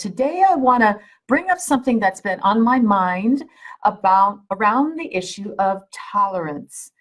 Today I want to bring up something that's been on my mind around the issue of tolerance.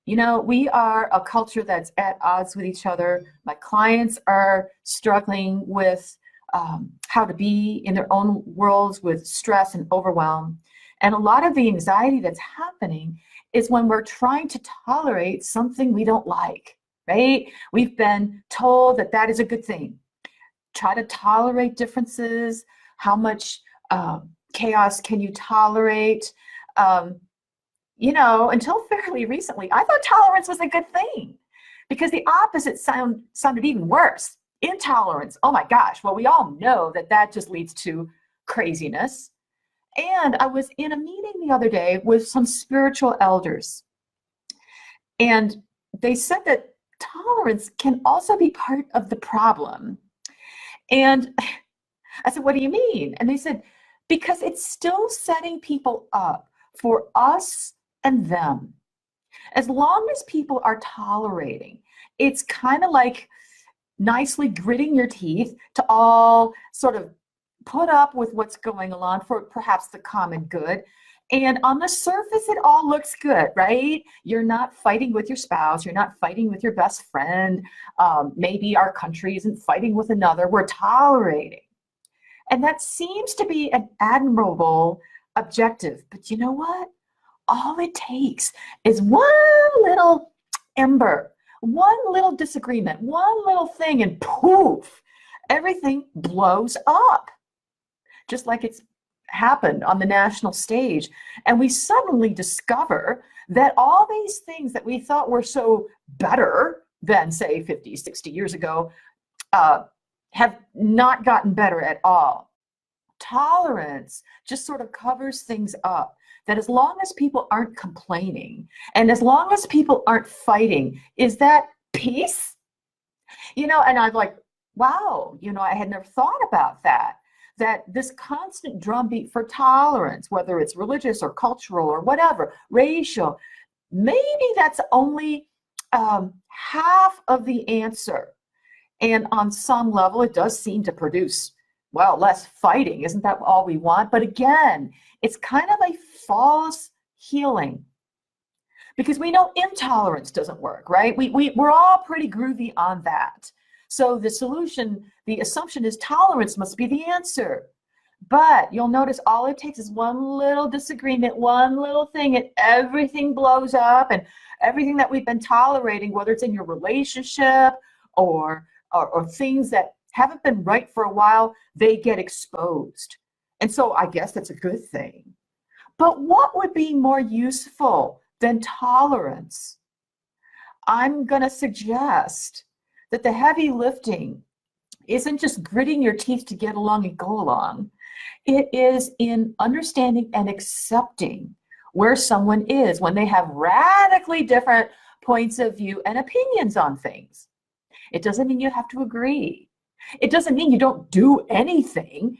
You know, we are a culture that's at odds with each other. My clients are struggling with how to be in their own worlds with stress and overwhelm. And a lot of the anxiety that's happening is when we're trying to tolerate something we don't like, right? We've been told that that is a good thing. Try to tolerate differences. How much chaos can you tolerate? Until fairly recently, I thought tolerance was a good thing because the opposite sounded even worse. Intolerance. Oh my gosh. Well, we all know that that just leads to craziness. And I was in a meeting the other day with some spiritual elders, and they said that tolerance can also be part of the problem. And I said, what do you mean? And they said, because it's still setting people up for us and them. As long as people are tolerating, it's kind of like nicely gritting your teeth to all sort of put up with what's going on for perhaps the common good. And on the surface, it all looks good, right? You're not fighting with your spouse. You're not fighting with your best friend. Maybe our country isn't fighting with another. We're tolerating. And that seems to be an admirable objective. But you know what? All it takes is one little ember, one little disagreement, one little thing, and poof, everything blows up. Just like it's happened on the national stage. And we suddenly discover that all these things that we thought were so better than, say, 50, 60 years ago, have not gotten better at all. Tolerance just sort of covers things up. That as long as people aren't complaining and as long as people aren't fighting, is that peace? And I'm like, wow, I had never thought about that this constant drumbeat for tolerance, whether it's religious or cultural or whatever, racial, maybe that's only half of the answer. And on some level, it does seem to produce, well, less fighting. Isn't that all we want? But again, it's kind of a false healing because we know intolerance doesn't work, right? We're all pretty groovy on that. So the solution, the assumption is tolerance must be the answer. But you'll notice all it takes is one little disagreement, one little thing, and everything blows up, and everything that we've been tolerating, whether it's in your relationship or things that haven't been right for a while, they get exposed. And so I guess that's a good thing. But what would be more useful than tolerance? I'm going to suggest that the heavy lifting isn't just gritting your teeth to get along and go along. It is in understanding and accepting where someone is when they have radically different points of view and opinions on things. It doesn't mean you have to agree. It doesn't mean you don't do anything,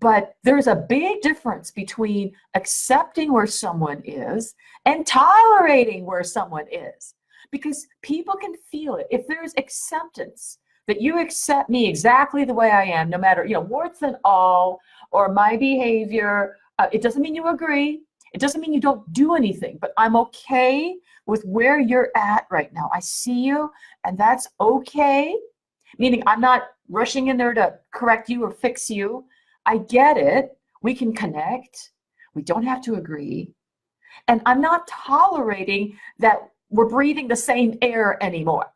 but there's a big difference between accepting where someone is and tolerating where someone is. Because people can feel it. If there's acceptance, that you accept me exactly the way I am, no matter, warts and all, or my behavior, it doesn't mean you agree. It doesn't mean you don't do anything, but I'm okay with where you're at right now. I see you, and that's okay. Meaning I'm not rushing in there to correct you or fix you. I get it. We can connect. We don't have to agree. And I'm not tolerating that we're breathing the same air anymore.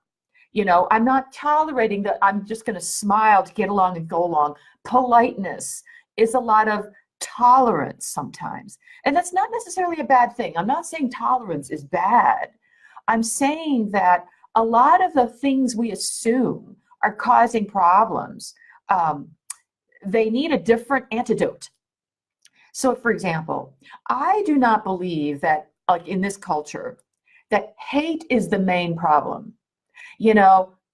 I'm not tolerating that I'm just going to smile to get along and go along. Politeness is a lot of tolerance sometimes. And that's not necessarily a bad thing. I'm not saying tolerance is bad. I'm saying that a lot of the things we assume are causing problems, they need a different antidote. So, for example, I do not believe that, like in this culture, that hate is the main problem.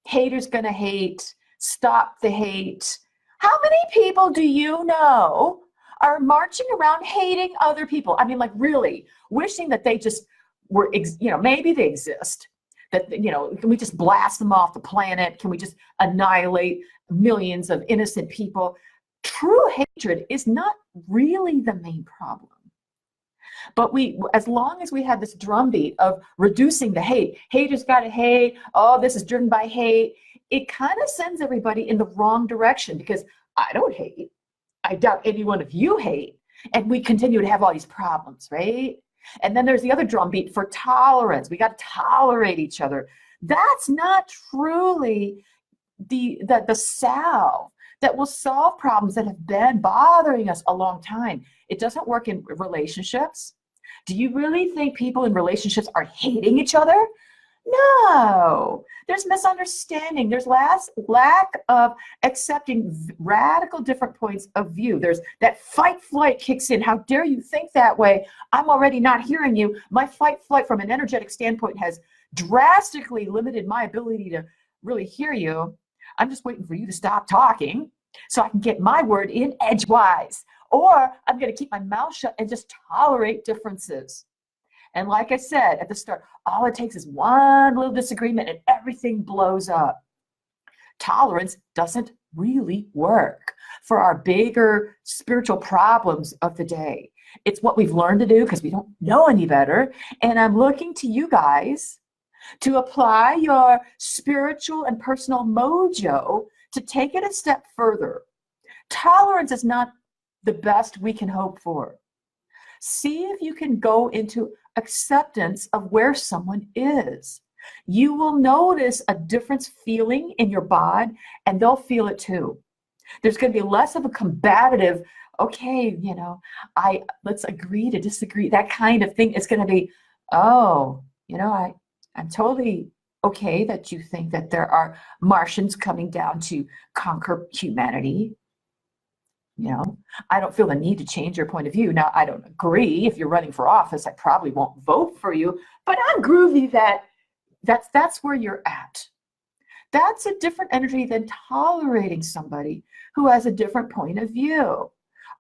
Haters gonna hate, stop the hate. How many people do you know are marching around hating other people? I mean, like really wishing that they just were, maybe they exist. That, can we just blast them off the planet? Can we just annihilate millions of innocent people? True hatred is not really the main problem. But as long as we have this drumbeat of reducing the hate, haters gotta hate, oh, this is driven by hate, it kind of sends everybody in the wrong direction, because I don't hate. I doubt any one of you hate. And we continue to have all these problems, right? And then there's the other drumbeat for tolerance. We got to tolerate each other. That's not truly the salve that will solve problems that have been bothering us a long time. It doesn't work in relationships. Do you really think people in relationships are hating each other? No, there's misunderstanding. There's lack of accepting radical different points of view. There's that fight flight kicks in. How dare you think that way? I'm already not hearing you. My fight flight from an energetic standpoint has drastically limited my ability to really hear you. I'm just waiting for you to stop talking so I can get my word in edgewise. Or I'm going to keep my mouth shut and just tolerate differences. And like I said at the start, all it takes is one little disagreement and everything blows up. Tolerance doesn't really work for our bigger spiritual problems of the day. It's what we've learned to do because we don't know any better. And I'm looking to you guys to apply your spiritual and personal mojo to take it a step further. Tolerance is not the best we can hope for. See if you can go into acceptance of where someone is. You will notice a different feeling in your body, and they'll feel it too. There's going to be less of a combative, okay, let's agree to disagree, that kind of thing. It's going to be, oh, I'm totally okay that you think that there are Martians coming down to conquer humanity. I don't feel the need to change your point of view. Now, I don't agree. If you're running for office, I probably won't vote for you, but I'm groovy that's where you're at. That's a different energy than tolerating somebody who has a different point of view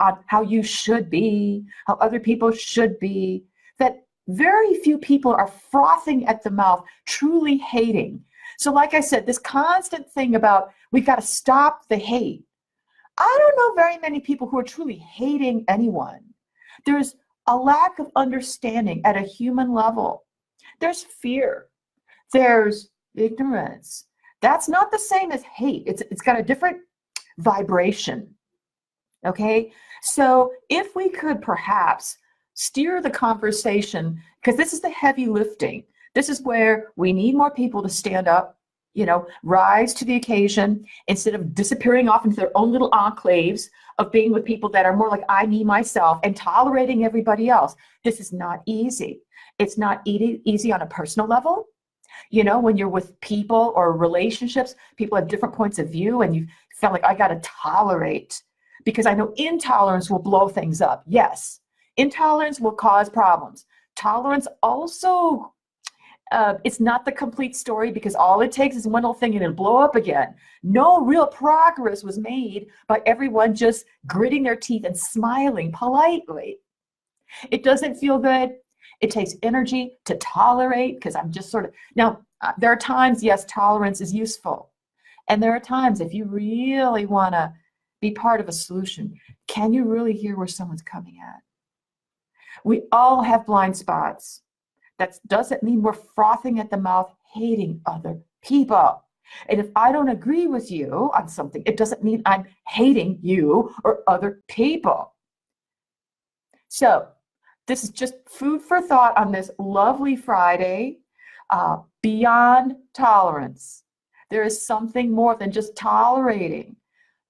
on how you should be, how other people should be, that very few people are frothing at the mouth, truly hating. So like I said, this constant thing about we've got to stop the hate. I don't know very many people who are truly hating anyone. There's a lack of understanding at a human level. There's fear. There's ignorance. That's not the same as hate. It's got a different vibration. Okay? So if we could perhaps steer the conversation, because this is the heavy lifting. This is where we need more people to stand up, rise to the occasion instead of disappearing off into their own little enclaves of being with people that are more like I, me, myself, and tolerating everybody else. This is not easy. It's not easy on a personal level. When you're with people or relationships, people have different points of view and you feel like I got to tolerate, because I know intolerance will blow things up. Yes, intolerance will cause problems. Tolerance also it's not the complete story, because all it takes is one little thing and it'll blow up again. No real progress was made by everyone just gritting their teeth and smiling politely. It doesn't feel good. It takes energy to tolerate, because I'm just now, there are times, yes, tolerance is useful. And there are times if you really want to be part of a solution, can you really hear where someone's coming at? We all have blind spots. That doesn't mean we're frothing at the mouth, hating other people. And if I don't agree with you on something, it doesn't mean I'm hating you or other people. So this is just food for thought on this lovely Friday. Beyond tolerance, there is something more than just tolerating.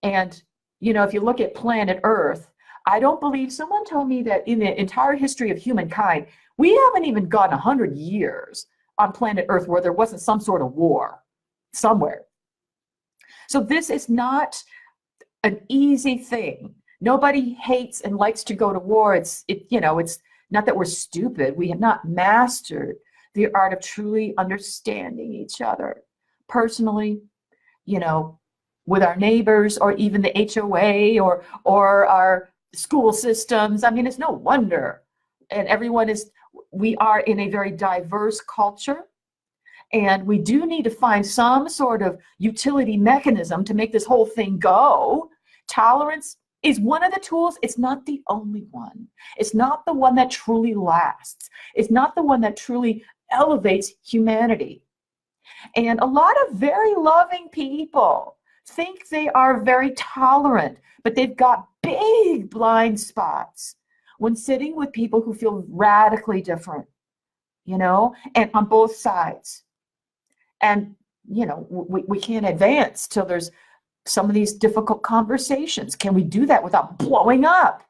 And, if you look at planet Earth, I don't believe, someone told me that in the entire history of humankind, we haven't even gone 100 years on planet Earth where there wasn't some sort of war somewhere. So this is not an easy thing. Nobody hates and likes to go to war. It's not that we're stupid. We have not mastered the art of truly understanding each other personally, with our neighbors, or even the HOA or our school systems. I mean, it's no wonder. And we are in a very diverse culture, and we do need to find some sort of utility mechanism to make this whole thing go. Tolerance is one of the tools. It's not the only one. It's not the one that truly lasts. It's not the one that truly elevates humanity. And a lot of very loving people think they are very tolerant, but they've got big blind spots when sitting with people who feel radically different, you know, and on both sides. And, you know, we can't advance till there's some of these difficult conversations. Can we do that without blowing up?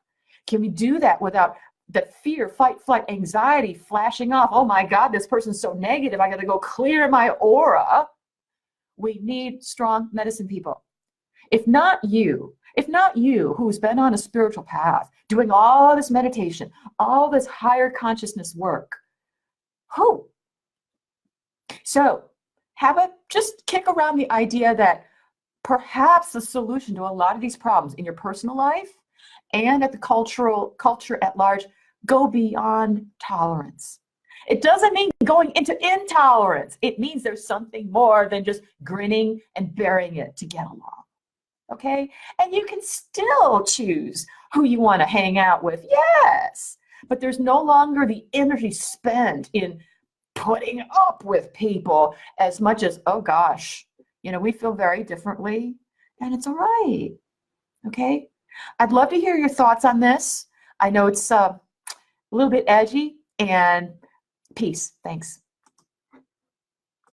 Can we do that without the fear, fight, flight, anxiety flashing off? Oh my God, this person's so negative. I got to go clear my aura. We need strong medicine people. If not you who's been on a spiritual path, doing all this meditation, all this higher consciousness work, who? So just kick around the idea that perhaps the solution to a lot of these problems in your personal life and at the culture at large go beyond tolerance. It doesn't mean going into intolerance. It means there's something more than just grinning and bearing it to get along. Okay? And you can still choose who you want to hang out with. Yes. But there's no longer the energy spent in putting up with people as much as, oh gosh, you know, we feel very differently and it's all right. Okay? I'd love to hear your thoughts on this. I know it's a little bit edgy, and peace. Thanks.